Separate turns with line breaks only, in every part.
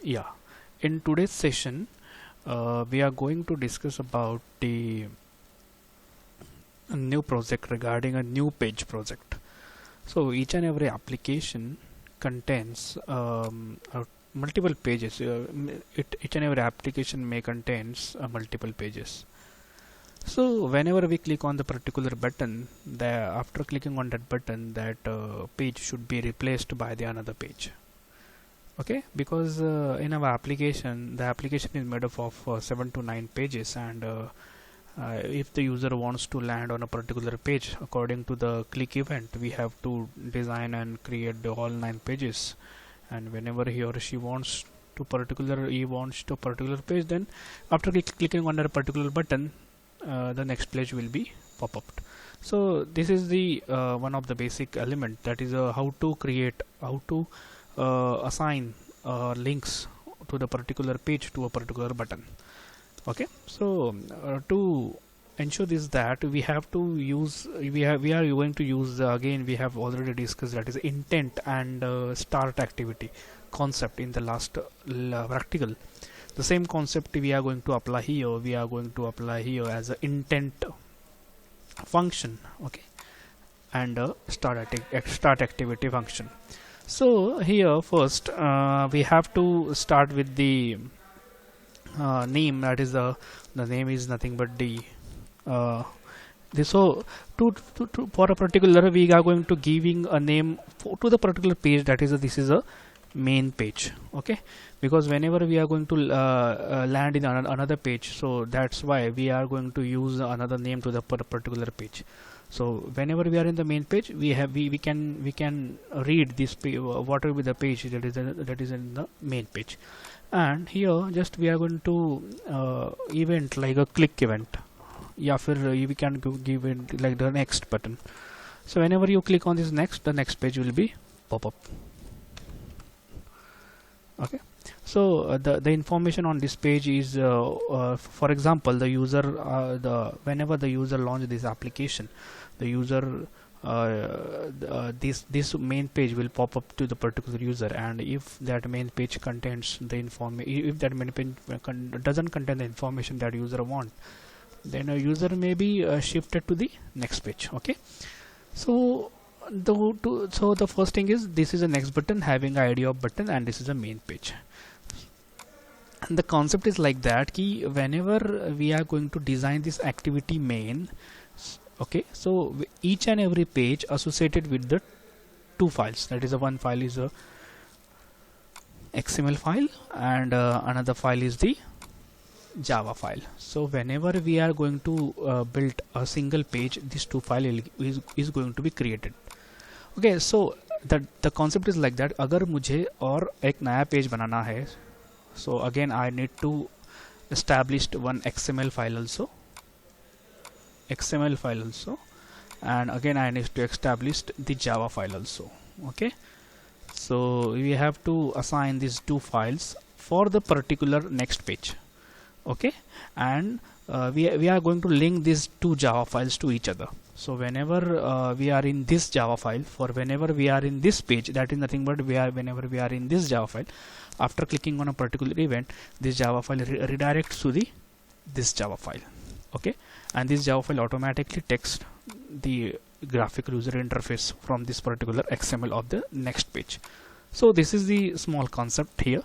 Yeah, in today's session, we are going to discuss about the new project regarding a new page project. So each and every application contains multiple pages. Each and every application may contains multiple pages. So whenever we click on the particular button, after clicking on that button, that page should be replaced by the another page. Okay, because in our application, the application is made up of 7 to 9 pages, and if the user wants to land on a particular page according to the click event, we have to design and create the all 9 pages. And whenever he or she wants to particular page, then after clicking on a particular button, the next page will be pop up. So this is the one of the basic element, that is how to assign links to the particular page to a particular button. Okay, so to ensure this, that we have to use we are going to use again, we have already discussed, that is intent and start activity concept in the last practical. The same concept we are going to apply here. We are going to apply here as an intent function, okay, and a start activity function. So here first we have to start with the name, that is the name is nothing but the so for a particular, we are going to giving a name to the particular page, that is this is a main page. Okay, because whenever we are going to land in another page, so that's why we are going to use another name to the particular page. So whenever we are in the main page, we can read this what will be the page that is in the main page. And here just we are going to event like a click event. Yeah, we can give it like the next button. So whenever you click on this next, the next page will be pop up. Okay, so the information on this page is for example, the user whenever the user launch this application, the user this main page will pop up to the particular user, and if that main page contains the if that main page doesn't contain the information that user want, then a user may be shifted to the next page. Okay, so the first thing is, this is a next button having ID of button, and this is a main page. And the concept is like that, ki whenever we are going to design this activity main, okay, so each and every page associated with the two files, that is a one file is a XML file, and another file is the Java file. So whenever we are going to build a single page, this two file is going to be created. Okay, so the concept is like that. अगर मुझे और एक नया page बनाना है, so again I need to establish one XML file also, and again I need to establish the Java file also. Okay, so we have to assign these two files for the particular next page. Okay, and we are going to link these two Java files to each other. So whenever we are in this Java file, for whenever we are in this page, that is nothing but whenever we are in this Java file, after clicking on a particular event, this Java file redirects to this Java file. Okay, and this Java file automatically takes the graphical user interface from this particular XML of the next page. So this is the small concept here.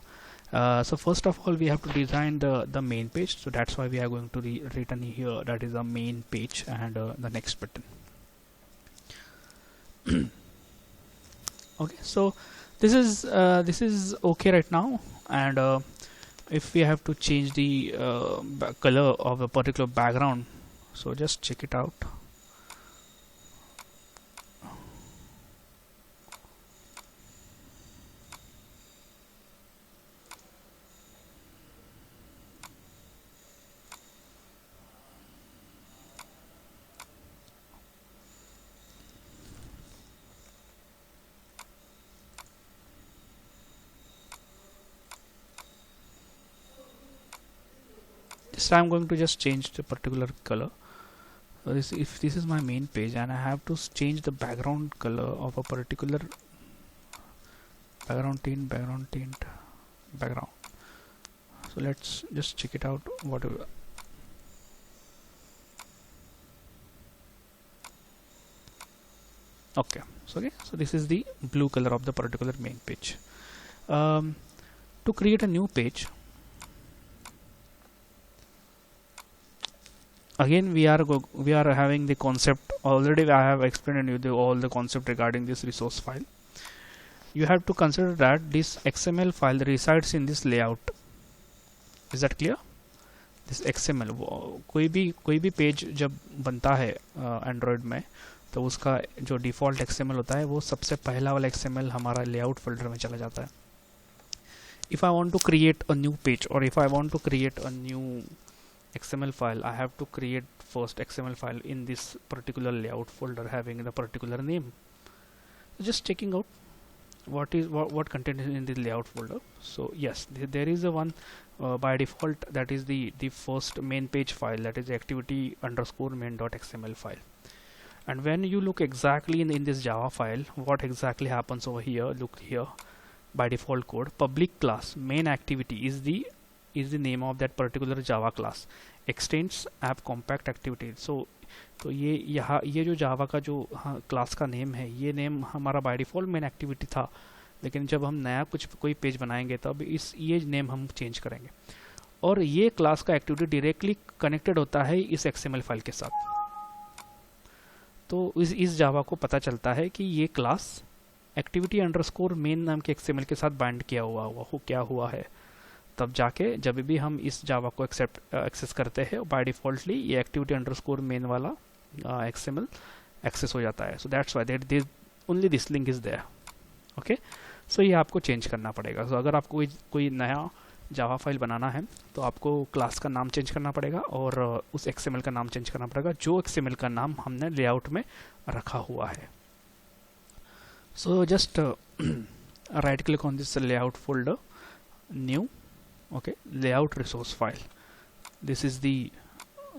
So first of all, we have to design the main page, so that's why we are going to written here, that is the main page and the next button. Okay, so this is okay right now, and if we have to change the color of a particular background, so just check it out. So I'm going to just change the particular color. If this is my main page and I have to change the background color of a particular background tint, So let's just check it out. What okay, so this is the blue color of the particular main page. To create a new page, again we are having the concept already. I have explained you all the concept regarding this resource file. You have to consider that this XML file resides in this layout. Is that clear? This XML, कोई भी page जब बनता है Android में, तो उसका जो default XML होता है वो सबसे पहला वाला XML हमारा लेआउट फोल्डर में चला जाता है. If I want to create a new page or if I want to create a new XML file, I have to create first XML file in this particular layout folder having the particular name. Just checking out what content is in the layout folder. So yes, there is a one by default, that is the first main page file, that is activity underscore main.xml file. And when you look exactly in this Java file, what exactly happens over here, look here, by default code, public class main activity is the name of that particular Java class, extends app compact activity. So तो ये जो जावा का जो class का name है, ये name हमारा by default main activity था, लेकिन जब हम नया कोई पेज बनाएंगे तब ये नेम हम चेंज करेंगे. और ये क्लास का एक्टिविटी डायरेक्टली कनेक्टेड होता है इस XML फाइल के साथ. तो इस जावा को पता चलता है कि ये क्लास एक्टिविटी अंडरस्कोर मेन नाम के XML के साथ बाइंड किया क्या हुआ है. तब जाके जब भी हम इस जावा को एक्सेस करते हैं, बाय डिफ़ॉल्टली ये एक्टिविटी अंडरस्कोर मेन वाला XML एक्सेस हो जाता है. So that's why that only this link is there. Okay, so ये आपको चेंज करना पड़ेगा. सो अगर आपको कोई नया जावा फाइल बनाना है तो आपको क्लास का नाम चेंज करना पड़ेगा और उस XML का नाम चेंज करना पड़ेगा जो XML का नाम हमने लेआउट में रखा हुआ है. So just right click on this layout folder, new, okay, layout resource file. This is the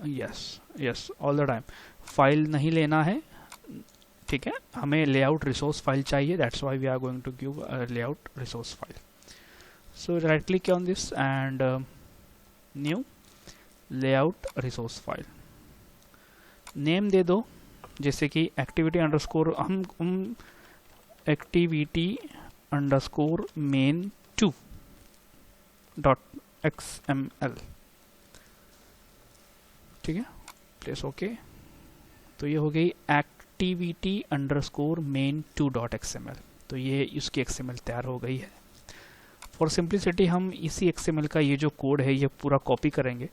yes all the time file नहीं लेना है, ठीक है, हमें layout resource file चाहिए. That's why we are going to give a layout resource file. So right click on this and new layout resource file. Name दे दो, जैसे कि activity underscore हम activity underscore main 2 .xml, ठीक है, place okay. तो ये हो गई activity underscore main 2.xml. तो ये इसकी XML तैयार हो गई है. फॉर सिंप्लिसिटी हम इसी XML का ये जो कोड है ये पूरा कॉपी करेंगे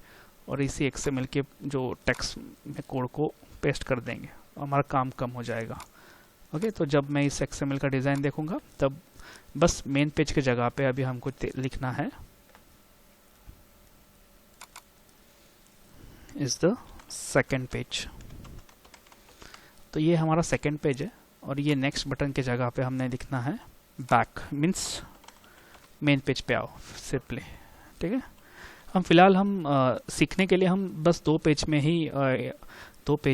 और इसी XML के जो टेक्स्ट में कोड को पेस्ट कर देंगे, हमारा काम कम हो जाएगा. ओके, तो जब मैं इस XML का डिज़ाइन देखूंगा तब बस मेन पेज की जगह पे अभी हमको लिखना है इज द सेकेंड पेज. तो ये हमारा सेकेंड पेज है और ये नेक्स्ट बटन के जगह पे हमने लिखना है बैक, मीन्स मेन पेज पे आओ सिंपली. ठीक है, हम फिलहाल सीखने के लिए हम बस दो पेज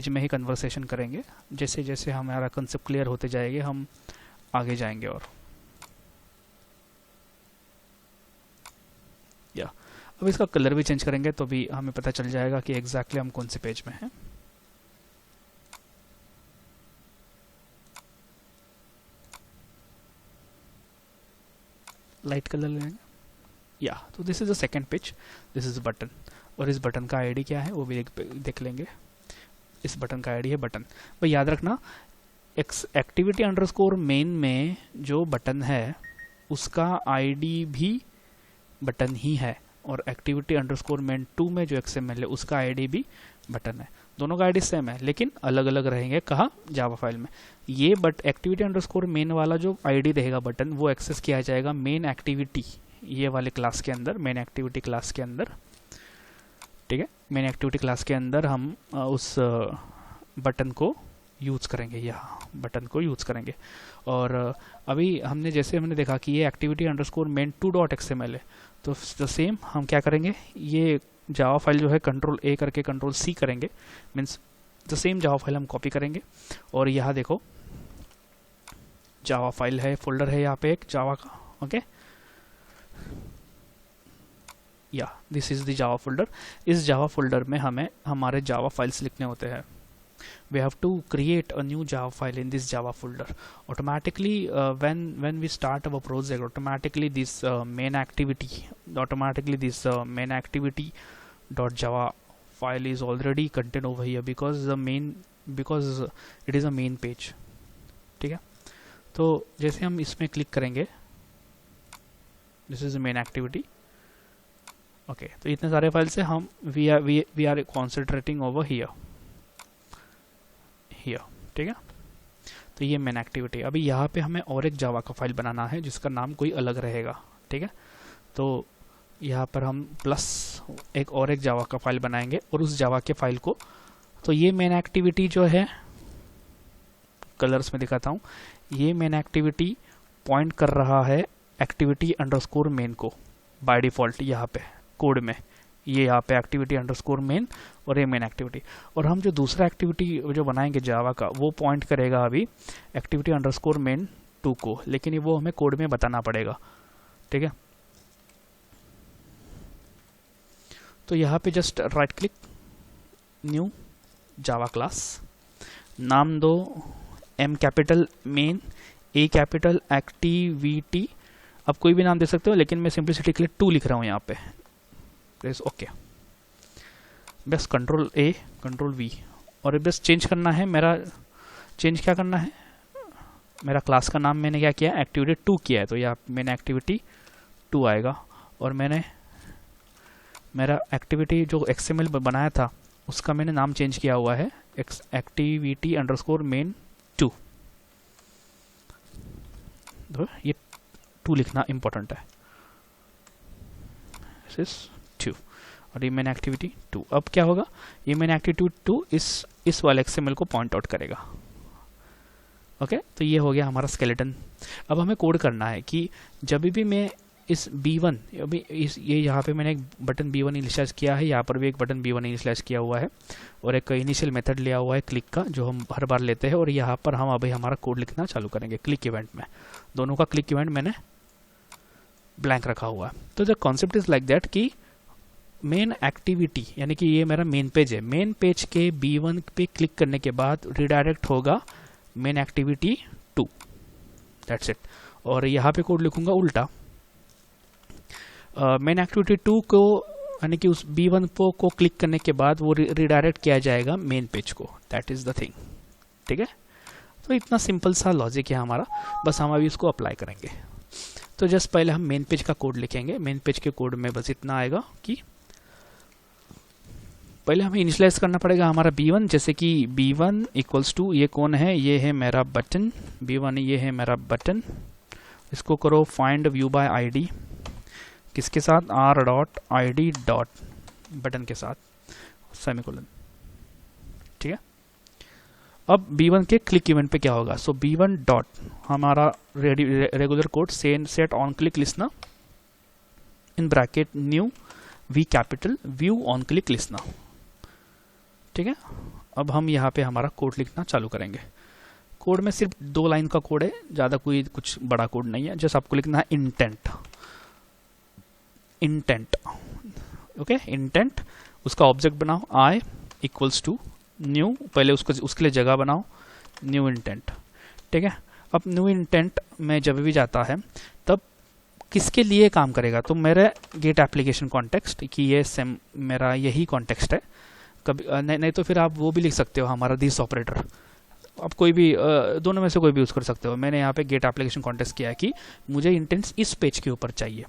में ही कन्वर्सेशन करेंगे. जैसे जैसे हमारा कंसेप्ट क्लियर होते जाएंगे हम आगे जाएंगे. और या अब इसका कलर भी चेंज करेंगे तो भी हमें पता चल जाएगा कि एग्जैक्टली हम कौन से पेज में हैं. लाइट कलर लेंगे. या तो this is the second page, this is button. और इस बटन का आईडी क्या है वो भी देख लेंगे. इस बटन का आईडी है बटन. भाई याद रखना, एक्टिविटी अंडरस्कोर मेन में जो बटन है उसका आईडी भी बटन ही है और एक्टिविटी अंडरस्कोर मेन 2 में जो XML है उसका आईडी भी बटन है. दोनों का आईडी सेम है लेकिन अलग अलग रहेंगे. कहाँ? जावा फाइल में. ये एक्टिविटी अंडरस्कोर मेन वाला जो आईडी रहेगा बटन वो एक्सेस किया जाएगा मेन एक्टिविटी ये वाले क्लास के अंदर, मेन एक्टिविटी क्लास के अंदर. ठीक है, मेन एक्टिविटी क्लास के अंदर हम उस बटन को यूज़ करेंगे, यहाँ बटन को यूज़ करेंगे. और अभी हमने देखा कि ये एक्टिविटी अंडरस्कोर मेन 2.xml है. तो द सेम हम क्या करेंगे, ये जावा फाइल जो है कंट्रोल A करके कंट्रोल C करेंगे, means the same Java file हम कॉपी करेंगे. और यहाँ देखो जावा फाइल है, फोल्डर है यहाँ पे एक जावा का. ओके, या this is the Java folder. इस जावा फोल्डर में हमें हमारे जावा फाइल्स लिखने होते हैं। we have to create a new Java file in this Java folder. Automatically when we start our project, automatically this main activity dot Java file is already contained over here because it is a main page। ठीक है, तो जैसे हम इसमें click करेंगे, this is main activity. Okay, तो इतने सारे फाइल से हम we are concentrating over here. ठीक है, तो ये मेन एक्टिविटी। अभी यहाँ पे हमें और एक जावा का फाइल बनाना है जिसका नाम कोई अलग रहेगा। ठीक है, तो यहाँ पर हम प्लस एक जावा का फाइल बनाएंगे और उस जावा के फाइल को, तो ये मेन एक्टिविटी जो है, कलर्स में दिखाता हूँ, ये मेन एक्टिविटी पॉइंट कर रहा है एक्टिविटी अंडरस्कोर मेन को बाय डिफॉल्ट। यहाँ पे कोड में ये यहाँ पे एक्टिविटी अंडरस्कोर मेन और ये मेन एक्टिविटी, और हम जो दूसरा एक्टिविटी जो बनाएंगे जावा का वो पॉइंट करेगा अभी एक्टिविटी अंडरस्कोर मेन 2 को, लेकिन वो हमें कोड में बताना पड़ेगा। ठीक है, तो यहाँ पे just right click, new Java class, नाम दो एम कैपिटल मेन, ए कैपिटल एक्टिविटी, आप कोई भी नाम दे सकते हो, लेकिन मैं सिंपलिसिटी के लिए 2 लिख रहा हूँ यहाँ पे। ओके, बस कंट्रोल ए कंट्रोल वी, और बस चेंज करना है मेरा, चेंज क्या करना है, मेरा क्लास का नाम मैंने क्या किया, एक्टिविटी 2 किया है, तो यहाँ मैंने एक्टिविटी 2 आएगा, और मैंने मेरा एक्टिविटी जो XML बनाया था उसका मैंने नाम चेंज किया हुआ है एक्टिविटी अंडरस्कोर मेन 2। तो ये 2 लिखना इंपॉर्टेंट है, दिस इज 2, और ये मेन एक्टिविटी 2। अब क्या होगा, ये मेन एक्टिविटी 2 इस वाले XML को पॉइंट आउट करेगा। ओके, तो ये हो गया हमारा स्केलेटन। अब हमें कोड करना है कि जब भी मैं इस B1, अभी ये यहाँ पे मैंने एक बटन B1 इनिशियलाइज किया है, यहाँ पर भी एक बटन B1 इनिशियलाइज किया हुआ है, और एक इनिशियल मेथड लिया हुआ है क्लिक का जो हम हर बार लेते हैं, और यहाँ पर हम अभी हमारा कोड लिखना चालू करेंगे क्लिक इवेंट में। दोनों का क्लिक इवेंट मैंने ब्लैंक रखा हुआ है। तो the concept is like that कि मेन एक्टिविटी, यानी कि ये मेरा मेन पेज है, मेन पेज के B1 पे क्लिक करने के बाद रिडायरेक्ट होगा मेन एक्टिविटी 2, दैट्स इट। और यहाँ पे कोड लिखूंगा उल्टा, मेन एक्टिविटी 2 को, यानी कि उस B1 को क्लिक करने के बाद वो रिडायरेक्ट किया जाएगा मेन पेज को, दैट इज द थिंग। ठीक है, तो इतना सिंपल सा लॉजिक है हमारा, बस हम अभी इसको अप्लाई करेंगे। तो जस्ट पहले हम मेन पेज का कोड लिखेंगे। मेन पेज के कोड में बस इतना आएगा कि पहले हमें इनिशियलाइज करना पड़ेगा हमारा B1, जैसे कि B1 इक्वल्स टू, ये कौन है, ये है मेरा बटन B1, ये है मेरा बटन, इसको करो फाइंड व्यू बाय ID, किसके साथ, r.id डॉट बटन के साथ, सेमीकोलन। ठीक है, अब B1 के क्लिक इवेंट पे क्या होगा, सो B1 डॉट हमारा regular code set on click listener in bracket new V capital view on click listener. ठीक है, अब हम यहाँ पे हमारा कोड लिखना चालू करेंगे। कोड में सिर्फ 2 लाइन का कोड है, ज़्यादा कोई कुछ बड़ा कोड नहीं है, जस्ट आपको लिखना है इंटेंट। ओके, इंटेंट, उसका ऑब्जेक्ट बनाओ I इक्वल्स टू न्यू, पहले उसके लिए जगह बनाओ न्यू इंटेंट। ठीक है, अब न्यू इंटेंट में जब भी जाता है तब किसके लिए काम करेगा, तो मेरे गेट एप्लीकेशन कॉन्टेक्स्ट, कि ये सेम मेरा यही कॉन्टेक्स्ट है। कभी नहीं तो फिर आप वो भी लिख सकते हो हमारा दिस ऑपरेटर, आप कोई भी दोनों में से कोई भी यूज़ कर सकते हो। मैंने यहाँ पे गेट एप्लीकेशन कॉन्टेक्स्ट किया है कि मुझे इंटेंट्स इस पेज के ऊपर चाहिए,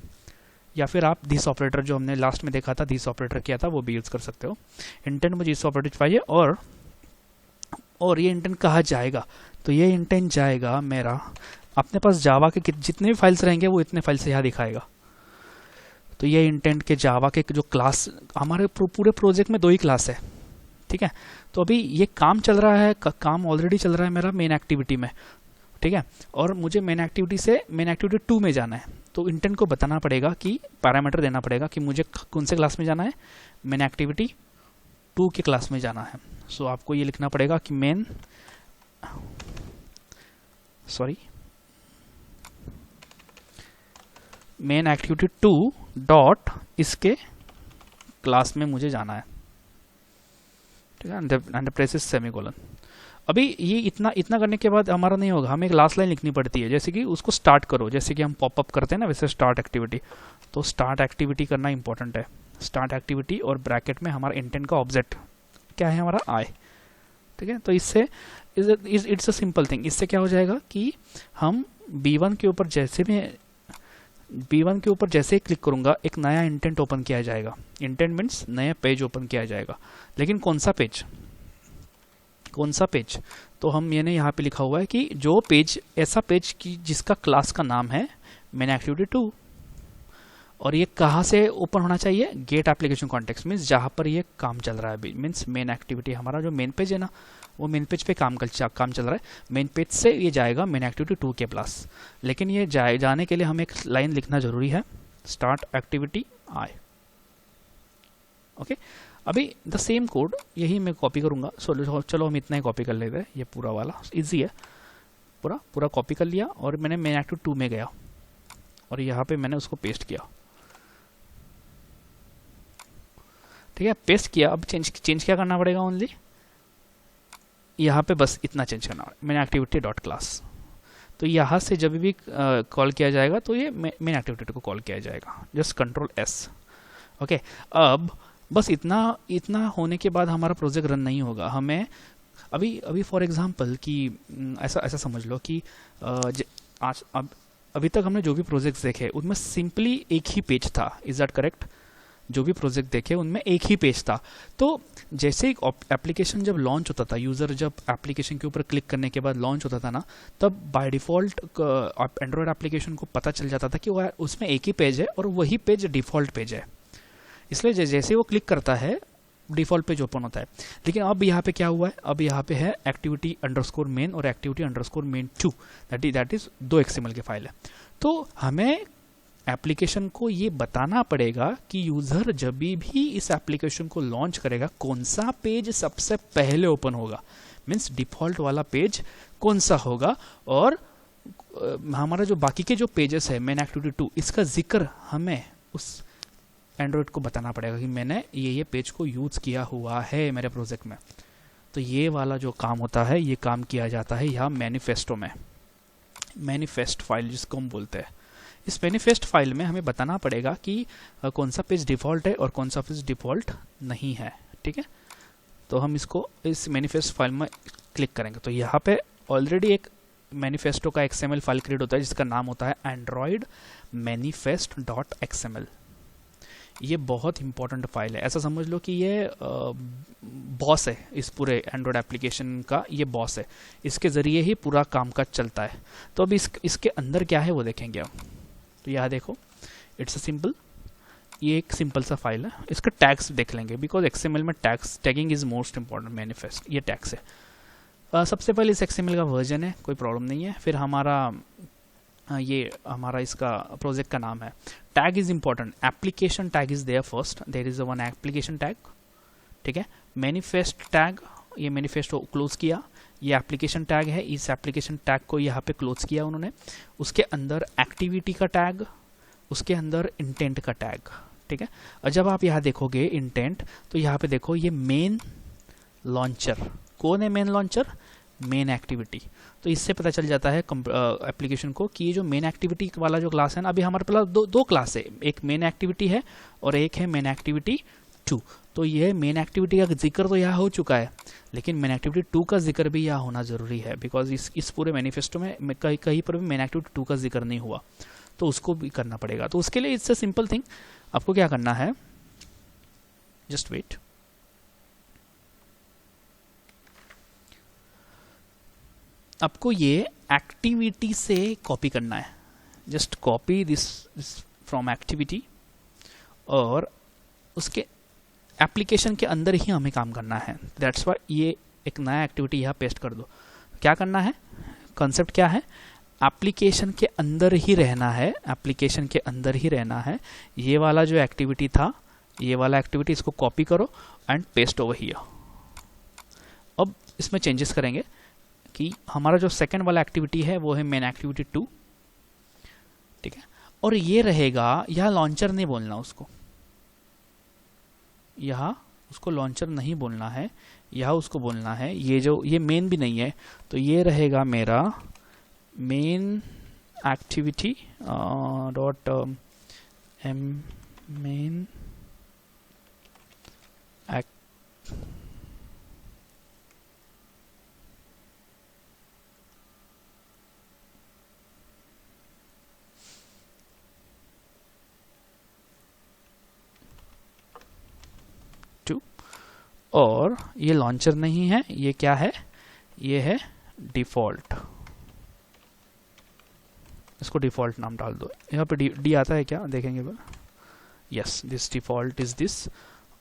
या फिर आप दिस ऑपरेटर जो हमने लास्ट में देखा था, दिस ऑपरेटर किया था, वो भी यूज़ कर सकते हो। इंटेंट मुझे इस ऑपरेटर चाहिए, और ये इंटेंट कहाँ जाएगा, तो ये इंटेंट जाएगा मेरा, अपने पास जावा के जितने भी फाइल्स रहेंगे वो इतने फाइल्स यहाँ दिखाएगा। तो ये इंटेंट के जावा के जो क्लास, हमारे पूरे प्रोजेक्ट में 2 ही क्लास है। ठीक है, तो अभी ये काम चल रहा है, काम ऑलरेडी चल रहा है मेरा मेन एक्टिविटी में। ठीक है, और मुझे मेन एक्टिविटी से मेन एक्टिविटी 2 में जाना है, तो इंटेंट को बताना पड़ेगा कि पैरामीटर देना पड़ेगा कि मुझे कौन से क्लास में जाना है, मेन एक्टिविटी 2 के क्लास में जाना है। सो आपको ये लिखना पड़ेगा कि मेन एक्टिविटी 2 डॉट इसके क्लास में मुझे जाना है, ठीक है, एंड प्रेस सेमीकोलन। अभी ये इतना इतना करने के बाद हमारा नहीं होगा, हमें एक लास्ट लाइन लिखनी पड़ती है, जैसे कि उसको स्टार्ट करो, जैसे कि हम पॉपअप करते हैं ना वैसे स्टार्ट एक्टिविटी। तो स्टार्ट एक्टिविटी करना इंपॉर्टेंट है, स्टार्ट एक्टिविटी और ब्रैकेट में हमारा इंटेंट का ऑब्जेक्ट क्या है, हमारा आई, ठीक है। तो इससे इट्स अ सिंपल थिंग, इससे क्या हो जाएगा कि हम B1 के ऊपर जैसे ही क्लिक करूंगा एक नया इंटेंट ओपन किया जाएगा। इंटेंट मीन्स नया पेज ओपन किया जाएगा, लेकिन कौन सा पेज, तो हम मैंने यहाँ पे लिखा हुआ है कि जो पेज, ऐसा पेज की जिसका क्लास का नाम है मेन एक्टिविटी 2, और ये कहाँ से ओपन होना चाहिए, गेट एप्लीकेशन कॉन्टेक्स्ट मीन्स जहाँ पर ये काम चल रहा है, मीन्स मेन एक्टिविटी, हमारा जो मेन पेज है ना वो मेन पेज पे काम चल रहा है, मेन पेज से ये जाएगा मेन एक्टिविटी 2 के पास। लेकिन ये जाने के लिए हमें एक लाइन लिखना जरूरी है, स्टार्ट एक्टिविटी आई, ओके। अभी द सेम कोड यही मैं कॉपी करूंगा, चलो हम इतना ही कॉपी कर लेते हैं, ये पूरा वाला इजी है, पूरा कॉपी कर लिया और मैंने मेन एक्टिविटी 2 में गया और यहाँ पे मैंने उसको पेस्ट किया, ठीक है, पेस्ट किया। अब चेंज क्या करना पड़ेगा, ओनली यहाँ पे बस इतना चेंज करना पड़ेगा, मेन एक्टिविटी डॉट क्लास। तो यहाँ से जब भी कॉल किया जाएगा तो ये मेन एक्टिविटी को कॉल किया जाएगा, जस्ट कंट्रोल S, ओके। अब बस इतना होने के बाद हमारा प्रोजेक्ट रन नहीं होगा, हमें अभी फॉर एग्जांपल कि ऐसा समझ लो कि अभी तक हमने जो भी प्रोजेक्ट्स देखे उनमें सिंपली एक ही पेज था, इज दैट करेक्ट, जो भी प्रोजेक्ट देखे उनमें एक ही पेज था। तो जैसे एक एप्लीकेशन जब लॉन्च होता था, यूज़र जब एप्लीकेशन के ऊपर क्लिक करने के बाद लॉन्च होता था ना, तब बाय डिफ़ॉल्ट एंड्रॉयड एप्लीकेशन को पता चल जाता था कि वो उसमें एक ही पेज है और वही पेज डिफ़ॉल्ट पेज है, इसलिए जैसे वो क्लिक करता है डिफ़ॉल्ट पेज ओपन होता है। लेकिन अब यहाँ पे क्या हुआ है, अब यहाँ पे है एक्टिविटी अंडरस्कोर मेन और activity underscore main 2, that is 2 XML की फाइल है। तो हमें एप्लीकेशन को ये बताना पड़ेगा कि यूज़र जब भी इस एप्लीकेशन को लॉन्च करेगा कौन सा पेज सबसे पहले ओपन होगा, मीन्स डिफ़ॉल्ट वाला पेज कौन सा होगा, और हमारा जो बाकी के जो पेजेस है मेन एक्टिविटी 2, इसका जिक्र हमें उस एंड्रॉयड को बताना पड़ेगा कि मैंने ये पेज को यूज़ किया हुआ है मेरे प्रोजेक्ट में। तो ये वाला जो काम होता है, ये काम किया जाता है यहाँ मैनिफेस्टो में, मैनिफेस्ट फाइल जिसको हम बोलते हैं। इस मैनिफेस्ट फाइल में हमें बताना पड़ेगा कि कौन सा पेज डिफ़ॉल्ट है और कौन सा पेज डिफ़ॉल्ट नहीं है, ठीक है। तो हम इसको इस मैनिफेस्ट फाइल में क्लिक करेंगे तो यहाँ पे ऑलरेडी एक मैनिफेस्टो का XML फाइल क्रिएट होता है जिसका नाम होता है एंड्रॉयड manifest.xml। ये बहुत इंपॉर्टेंट फाइल है, ऐसा समझ लो कि ये बॉस है इस पूरे एंड्रॉयड एप्लीकेशन का, ये बॉस है, इसके ज़रिए ही पूरा कामकाज चलता है। तो अब इसके अंदर क्या है वो देखेंगे हम। तो यहाँ देखो, इट्स अ सिंपल, ये एक सिंपल सा फाइल है, इसका टैग्स देख लेंगे बिकॉज XML में tagging is most important. Manifest ये टैग्स है। सबसे पहले इस XML का वर्जन है, कोई प्रॉब्लम नहीं है। फिर ये हमारा इसका प्रोजेक्ट का नाम है। Tag is important, application tag is there first, there is one application tag, ठीक है। मैनिफेस्ट टैग, ये मैनिफेस्ट को क्लोज किया, ये एप्लीकेशन टैग है, इस एप्लीकेशन टैग को यहाँ पे क्लोज किया उन्होंने। उसके अंदर एक्टिविटी का टैग, उसके अंदर इंटेंट का टैग, ठीक है। और जब आप यहाँ देखोगे इंटेंट, तो यहाँ पे देखो ये मेन लॉन्चर, कौन है मेन लॉन्चर, मेन एक्टिविटी। तो इससे पता चल जाता है एप्लीकेशन को कि ये जो मेन एक्टिविटी वाला जो क्लास है ना, अभी हमारे पास दो क्लास है, एक मेन एक्टिविटी है और एक है मेन एक्टिविटी 2। तो ये मेन एक्टिविटी का जिक्र तो यहाँ हो चुका है, लेकिन मेन एक्टिविटी 2 का जिक्र भी यहाँ होना जरूरी है बिकॉज इस पूरे मैनिफेस्टो में कहीं पर भी मेन एक्टिविटी 2 का जिक्र नहीं हुआ, तो उसको भी करना पड़ेगा। तो उसके लिए इट्स अ सिंपल थिंग, आपको क्या करना है, जस्ट वेट, आपको ये एक्टिविटी से कॉपी करना है, just copy this from activity, और उसके एप्लीकेशन के अंदर ही हमें काम करना है। दैट्स वाई ये एक नया एक्टिविटी यहाँ पेस्ट कर दो। क्या करना है, कॉन्सेप्ट क्या है, एप्लीकेशन के अंदर ही रहना है, एप्लीकेशन के अंदर ही रहना है। ये वाला जो एक्टिविटी था, ये वाला एक्टिविटी, इसको कॉपी करो एंड पेस्ट ओवर हियर। अब इसमें चेंजेस करेंगे कि हमारा जो सेकंड वाला एक्टिविटी है वो है मेन एक्टिविटी 2, ठीक है। और ये रहेगा, यह लॉन्चर नहीं बोलना उसको, यहाँ उसको लॉन्चर नहीं बोलना है, यहाँ उसको बोलना है ये मेन भी नहीं है, तो ये रहेगा मेरा main activity dot M main और ये लॉन्चर नहीं है, ये क्या है, ये है डिफ़ॉल्ट। इसको डिफ़ॉल्ट नाम डाल दो। यहाँ पे डी आता है क्या, देखेंगे। Yes, this default is this.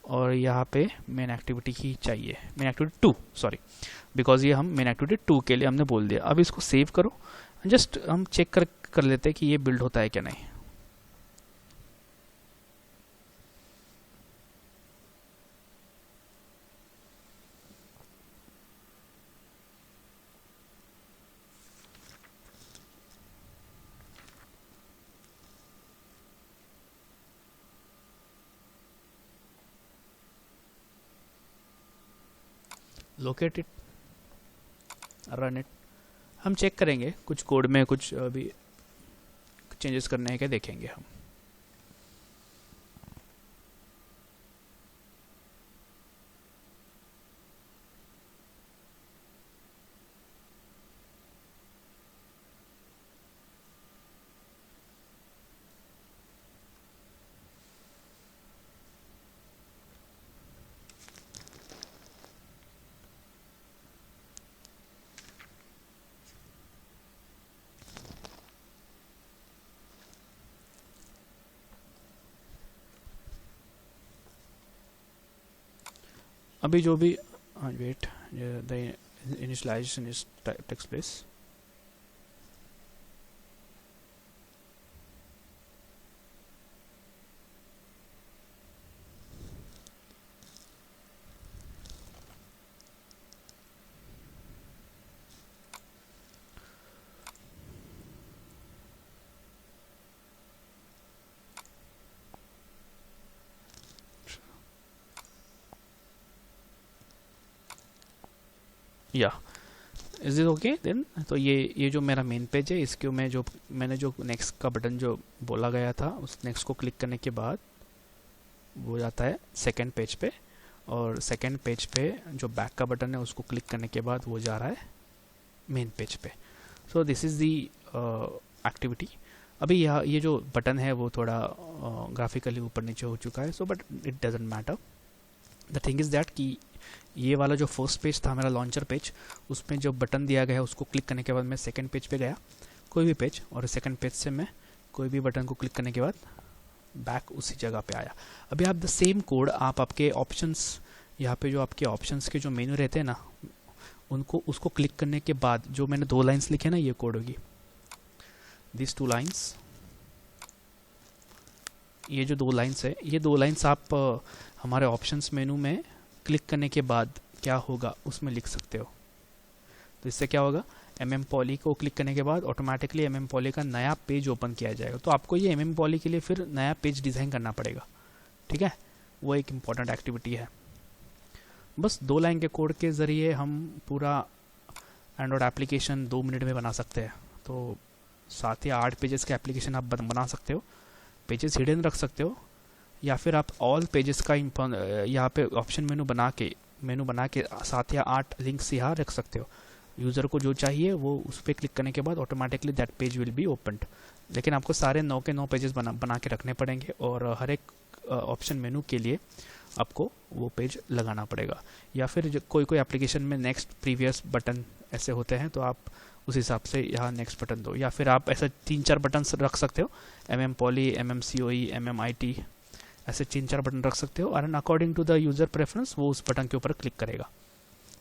और यहाँ पे मेन एक्टिविटी ही चाहिए, मेन एक्टिविटी 2, सॉरी, बिकॉज ये हम मेन एक्टिविटी 2 के लिए हमने बोल दिया। अब इसको सेव करो, जस्ट हम चेक कर लेते हैं कि ये बिल्ड होता है क्या नहीं। Locate it, run it. हम चेक करेंगे कुछ कोड में कुछ अभी चेंजेस करने हैं क्या, देखेंगे हम। अभी जो भी wait, the initialisation is takes place. या इज इट ओके देन। तो ये जो मेरा मेन पेज है, इसके मैंने जो नेक्स्ट का बटन जो बोला गया था, उस नेक्स्ट को क्लिक करने के बाद वो जाता है सेकंड पेज पे, और सेकंड पेज पे जो बैक का बटन है उसको क्लिक करने के बाद वो जा रहा है मेन पेज पे। So this is the activity. अभी ये जो बटन है वो थोड़ा ग्राफिकली ऊपर नीचे हो चुका है, so but it doesn't matter. The thing is that कि ये वाला जो फर्स्ट पेज था मेरा लॉन्चर पेज, उसमें जो बटन दिया गया है उसको क्लिक करने के बाद मैं सेकंड पेज पे गया, कोई भी पेज, और सेकंड पेज से मैं कोई भी बटन को क्लिक करने के बाद बैक उसी जगह पे आया। अभी आप द सेम कोड आप आपके ऑप्शंस, यहाँ पे जो आपके ऑप्शंस के जो मेन्यू रहते हैं ना, उसको क्लिक करने के बाद जो मैंने 2 लाइन्स लिखे ना, ये कोड होगी दिस 2 लाइन्स। ये जो 2 लाइन्स है, ये 2 लाइन्स आप हमारे ऑप्शंस मेनू में क्लिक करने के बाद क्या होगा उसमें लिख सकते हो। तो इससे क्या होगा, MM-Poly को क्लिक करने के बाद ऑटोमेटिकली MM-Poly का नया पेज ओपन किया जाएगा। तो आपको ये MM-Poly के लिए फिर नया पेज डिज़ाइन करना पड़ेगा, ठीक है। वो एक इम्पॉर्टेंट एक्टिविटी है। बस 2 लाइन के कोड के ज़रिए हम पूरा एंड्रॉयड एप्लीकेशन 2 मिनट में बना सकते हैं। तो 7 या 8 पेजेस के एप्लीकेशन आप बना सकते हो। पेजेस हिडन रख सकते हो, या फिर आप ऑल पेजेस का यहाँ पे ऑप्शन मेनू बना के 7 या 8 लिंक्स यहाँ रख सकते हो। यूज़र को जो चाहिए वो उस पर क्लिक करने के बाद automatically that page will be opened. लेकिन आपको सारे 9 के 9 पेजेस बना के रखने पड़ेंगे, और हर एक ऑप्शन मेनू के लिए आपको वो पेज लगाना पड़ेगा। या फिर कोई एप्लीकेशन में नेक्स्ट प्रीवियस बटन ऐसे होते हैं, तो आप उस हिसाब से यहाँ नेक्स्ट बटन दो, या फिर आप ऐसा 3-4 बटन रख सकते हो, MM-Poly, MM-COE, MM-IT, ऐसे 3-4 बटन रख सकते हो, और according to the user preference वो उस बटन के ऊपर क्लिक करेगा,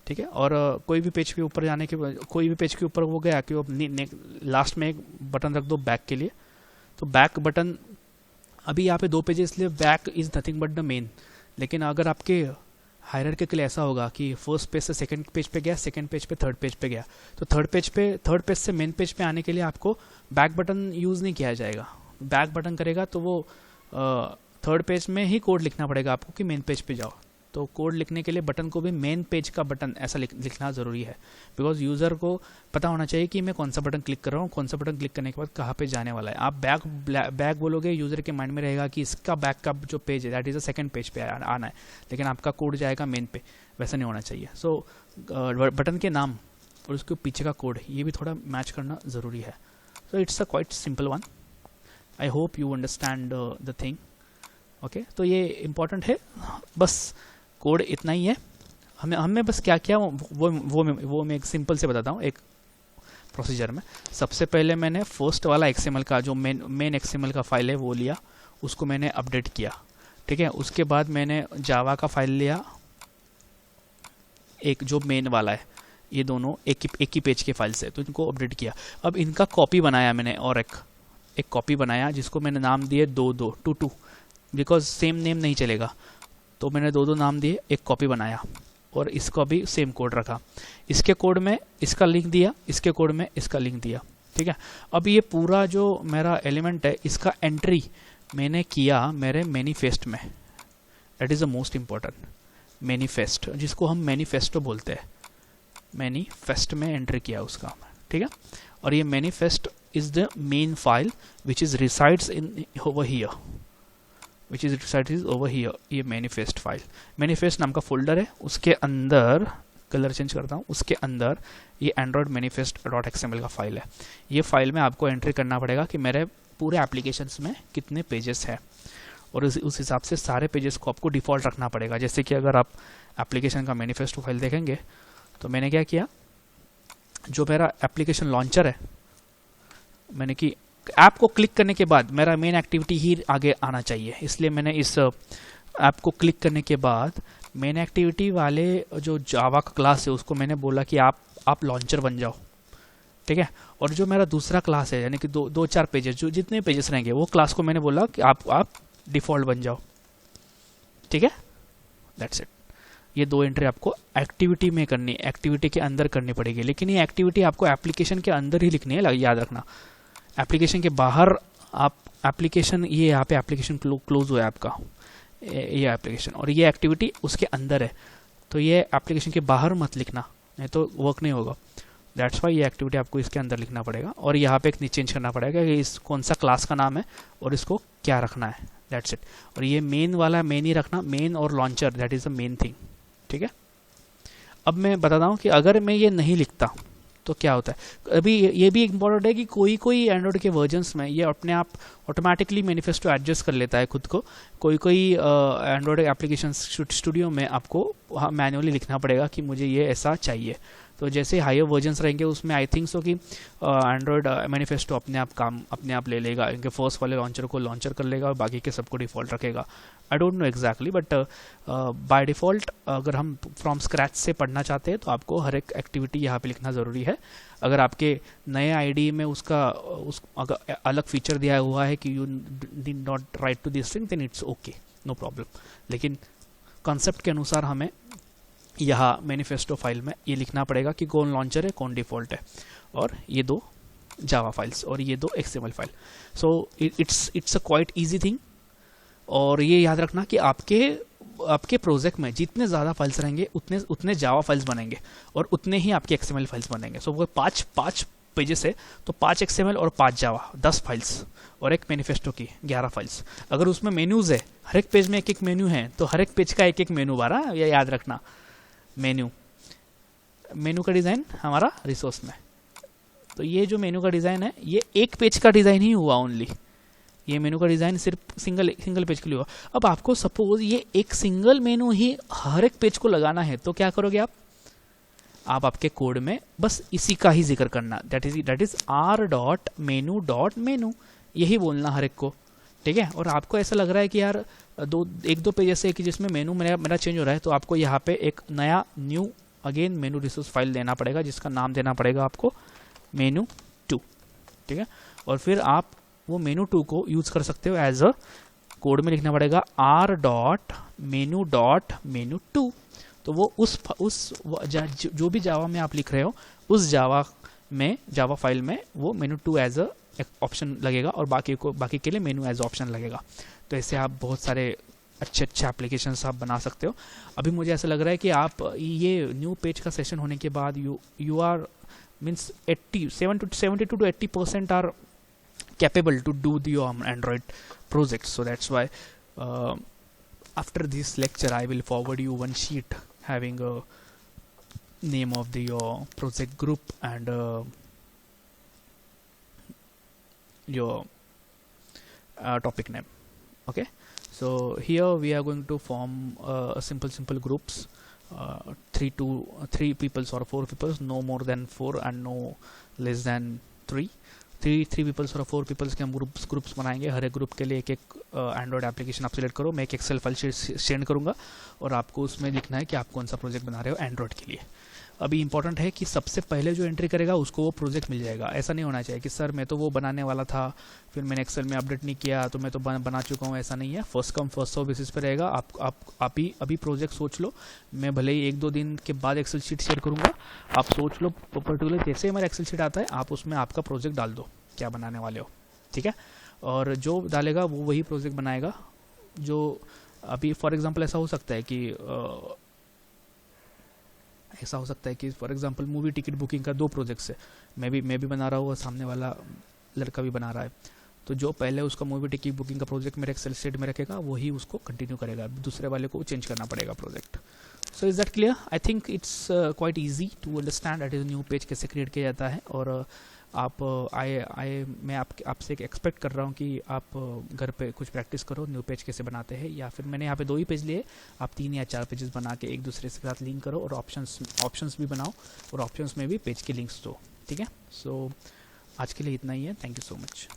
ठीक है। और कोई भी पेज के ऊपर जाने के, कोई भी पेज के ऊपर वो गया कि वो लास्ट में एक बटन रख दो बैक के लिए। तो बैक बटन, अभी यहाँ पे 2 पेज इसलिए back is nothing but the main. लेकिन अगर आपके हायरार्की के लिए ऐसा होगा कि फर्स्ट पेज से सेकंड पेज पे गया, सेकंड पेज पे थर्ड पेज पे गया, तो थर्ड पेज से मेन पेज पे आने के लिए आपको बैक बटन यूज़ नहीं किया जाएगा। बैक बटन करेगा तो वो थर्ड पेज में ही कोड लिखना पड़ेगा आपको कि मेन पेज पे जाओ। तो कोड लिखने के लिए बटन को भी मेन पेज का बटन ऐसा लिखना ज़रूरी है, बिकॉज यूज़र को पता होना चाहिए कि मैं कौन सा बटन क्लिक कर रहा हूँ, कौन सा बटन क्लिक करने के बाद कहाँ पे जाने वाला है। आप बैक बोलोगे, यूज़र के माइंड में रहेगा कि इसका बैक का जो पेज है that is the second page पे आना है, लेकिन आपका कोड जाएगा मेन पे। वैसा नहीं होना चाहिए। सो बटन के नाम और उसके पीछे का कोड ये भी थोड़ा मैच करना ज़रूरी है। So it's a quite simple one. I hope you understand the thing. Okay, तो ये इम्पॉर्टेंट है, बस कोड इतना ही है। हमें बस क्या क्या वो मैं एक सिंपल से बताता हूँ एक प्रोसीजर में। सबसे पहले मैंने फर्स्ट वाला XML का जो मेन XML का फाइल है वो लिया, उसको मैंने अपडेट किया, ठीक है। उसके बाद मैंने जावा का फाइल लिया, एक जो मेन वाला है, ये दोनों एक ही पेज के फाइल से, तो इनको अपडेट किया। अब इनका कॉपी बनाया मैंने, और एक कॉपी बनाया जिसको मैंने नाम दिए 2 बिकॉज सेम नेम नहीं चलेगा, तो मैंने 2 नाम दिए, एक कॉपी बनाया और इसको भी सेम कोड रखा। इसके कोड में इसका लिंक दिया, इसके कोड में इसका लिंक दिया, ठीक है। अब ये पूरा जो मेरा एलिमेंट है इसका एंट्री मैंने किया मेरे मैनिफेस्ट में। That is the most important, manifest, जिसको हम मैनिफेस्टो बोलते हैं। मैनिफेस्ट में एंट्री किया उसका, ठीक है। और ये manifest is the main file which is resides in over here, which is resides over here। ये मैनिफेस्ट फाइल, मैनिफेस्ट नाम का फोल्डर है, उसके अंदर कलर चेंज करता हूँ, उसके अंदर ये एंड्रॉयड manifest.xml का फाइल है। ये फाइल में आपको एंट्री करना पड़ेगा कि मेरे पूरे एप्लीकेशंस में कितने पेजेस हैं, और उस हिसाब से सारे पेजेस को आपको डिफ़ॉल्ट रखना पड़ेगा। जैसे कि अगर आप एप्लीकेशन का मैनिफेस्ट फाइल देखेंगे तो मैंने क्या किया, जो मेरा एप्लीकेशन लॉन्चर है, मैंने कि ऐप को क्लिक करने के बाद मेरा मेन एक्टिविटी ही आगे आना चाहिए, इसलिए मैंने इस ऐप को क्लिक करने के बाद मेन एक्टिविटी वाले जो जावा का क्लास है उसको मैंने बोला कि आप लॉन्चर बन जाओ, ठीक है। और जो मेरा दूसरा क्लास है, यानी कि 2-4 पेजेस, जो जितने पेजेस रहेंगे, वो क्लास को मैंने बोला कि आप डिफ़ॉल्ट बन जाओ, ठीक है। That's it. ये 2 एंट्री आपको एक्टिविटी में करनी, एक्टिविटी के अंदर करनी पड़ेगी, लेकिन ये एक्टिविटी आपको एप्लीकेशन के अंदर ही लिखनी है, याद रखना। एप्लीकेशन के बाहर आप एप्लीकेशन, ये यहाँ पे एप्लीकेशन क्लोज हुआ है आपका, ये एप्लीकेशन, और ये एक्टिविटी उसके अंदर है, तो ये एप्लीकेशन के बाहर मत लिखना, नहीं तो वर्क नहीं होगा। दैट्स वाई ये एक्टिविटी आपको इसके अंदर लिखना पड़ेगा, और यहाँ पे एक चेंज करना पड़ेगा कि इस कौन सा क्लास का नाम है और इसको क्या रखना है। That's it. और ये मेन वाला मेन ही रखना, मेन और launcher, that is the main thing, ठीक है। अब मैं बताता हूँ कि अगर मैं ये नहीं लिखता तो क्या होता है। अभी ये भी इम्पोर्टेंट है कि कोई एंड्रॉयड के वर्जन्स में ये अपने आप ऑटोमेटिकली मैनिफेस्टो एडजस्ट कर लेता है खुद को। कोई एंड्रॉयड एप्लीकेशन स्टूडियो में आपको मैन्युअली लिखना पड़ेगा कि मुझे ये ऐसा चाहिए। तो जैसे हायर वर्जन्स रहेंगे उसमें आई थिंक सो कि एंड्रॉयड मैनिफेस्टो अपने आप ले लेगा, इनके फर्स्ट वाले लॉन्चर को लॉन्चर कर लेगा और बाकी के सबको डिफ़ॉल्ट रखेगा। I don't know exactly, but by default अगर हम फ्रॉम स्क्रैच से पढ़ना चाहते हैं तो आपको हर एक एक्टिविटी यहाँ पे लिखना ज़रूरी है। अगर आपके नए आईडी में अगर अलग फीचर दिया हुआ है कि you did not write to this thing, then it's okay, no problem. लेकिन कॉन्सेप्ट के अनुसार हमें यहाँ मैनिफेस्टो फाइल में ये लिखना पड़ेगा कि कौन लॉन्चर है, कौन डिफ़ॉल्ट है, और ये 2 जावा फाइल्स और ये 2 XML file. So it's a quite easy thing. और ये याद रखना कि आपके प्रोजेक्ट में जितने ज़्यादा फाइल्स रहेंगे उतने जावा फाइल्स बनेंगे और उतने ही आपके XML फाइल्स बनेंगे। सो वो 5 पेजेस है तो 5 XML और 5 जावा, 10 फाइल्स, और एक मैनिफेस्टो की 11 फाइल्स। अगर उसमें मेन्यूज़ है, हर एक पेज में एक मेन्यू है, तो हर एक पेज का एक मेन्यू बार, ये याद रखना। मेन्यू का डिज़ाइन हमारा रिसोर्स में, तो ये जो मेन्यू का डिज़ाइन है ये एक पेज का डिज़ाइन ही हुआ ओनली। ये मेन्यू का डिज़ाइन सिर्फ सिंगल पेज के लिए हुआ। अब आपको सपोज ये एक सिंगल मेन्यू ही हर एक पेज को लगाना है तो क्या करोगे आप आपके कोड में बस इसी का ही जिक्र करना, दैट इज r.menu.menu, यही बोलना हर एक को, ठीक है। और आपको ऐसा लग रहा है कि यार 1-2 पेज ऐसे है कि जिसमें मेनू मेरा चेंज हो रहा है, तो आपको यहाँ पे एक नया न्यू अगेन मेनू रिसोर्स फाइल देना पड़ेगा जिसका नाम देना पड़ेगा आपको menu2, ठीक है। और फिर आप वो menu2 को यूज़ कर सकते हो एज अ कोड में लिखना पड़ेगा r.menu.menu2। तो वो जो भी जावा में आप लिख रहे हो उस जावा फाइल में वो menu2 एज अ ऑप्शन लगेगा और बाकी के लिए मेनू एज ऑप्शन लगेगा। तो ऐसे आप बहुत सारे अच्छे अच्छे एप्लीकेशंस आप बना सकते हो। अभी मुझे ऐसा लग रहा है कि आप ये न्यू पेज का सेशन होने के बाद you are means 72 to 80% are capable to do the Android project. So that's why after this lecture I will forward you one sheet having a name of the project group and your topic name. Okay, so here we are going to form simple groups, 3 people or 4 people, no more than 4 and no less than 3 peoples और 4 peoples के हम groups बनाएंगे। हर एक group के लिए एक Android application आप select करो। मैं एक एक्सेल फाइल सेंड करूंगा और आपको उसमें लिखना है कि आप कौन सा प्रोजेक्ट बना रहे हो एंड्रॉयड के लिए। अभी इंपॉर्टेंट है कि सबसे पहले जो एंट्री करेगा उसको वो प्रोजेक्ट मिल जाएगा। ऐसा नहीं होना चाहिए कि सर मैं तो वो बनाने वाला था, फिर मैंने एक्सेल में अपडेट नहीं किया तो मैं तो बना चुका हूँ। ऐसा नहीं है, first come first serve basis पे रहेगा। आप ही अभी प्रोजेक्ट सोच लो। मैं भले ही 1-2 दिन के बाद एक्सेल शीट शेयर करूँगा, आप सोच लो पर्टिकुलर जैसे हमारा एक्सेल शीट आता है आप उसमें आपका प्रोजेक्ट डाल दो, क्या बनाने वाले हो, ठीक है। और जो डालेगा वो वही प्रोजेक्ट बनाएगा। जो अभी फॉर एग्जांपल ऐसा हो सकता है कि for example movie ticket booking का 2 प्रोजेक्ट्स है, मैं भी बना रहा हूँ और सामने वाला लड़का भी बना रहा है। तो जो पहले उसका मूवी टिकट बुकिंग का प्रोजेक्ट मेरे एक्सेल शीट में रखेगा वही उसको कंटिन्यू करेगा, दूसरे वाले को चेंज करना पड़ेगा project. So is that clear? I think it's quite easy to understand that is new page कैसे क्रिएट किया जाता है। और मैं आपसे एक्सपेक्ट कर रहा हूँ कि आप घर पे कुछ प्रैक्टिस करो, न्यू पेज कैसे बनाते हैं। या फिर मैंने यहाँ पे 2 ही पेज लिए, आप 3 या 4 पेजेस बना के एक दूसरे के साथ लिंक करो और ऑप्शंस भी बनाओ और ऑप्शंस में भी पेज के लिंक्स दो, ठीक है। सो आज के लिए इतना ही है। Thank you so much.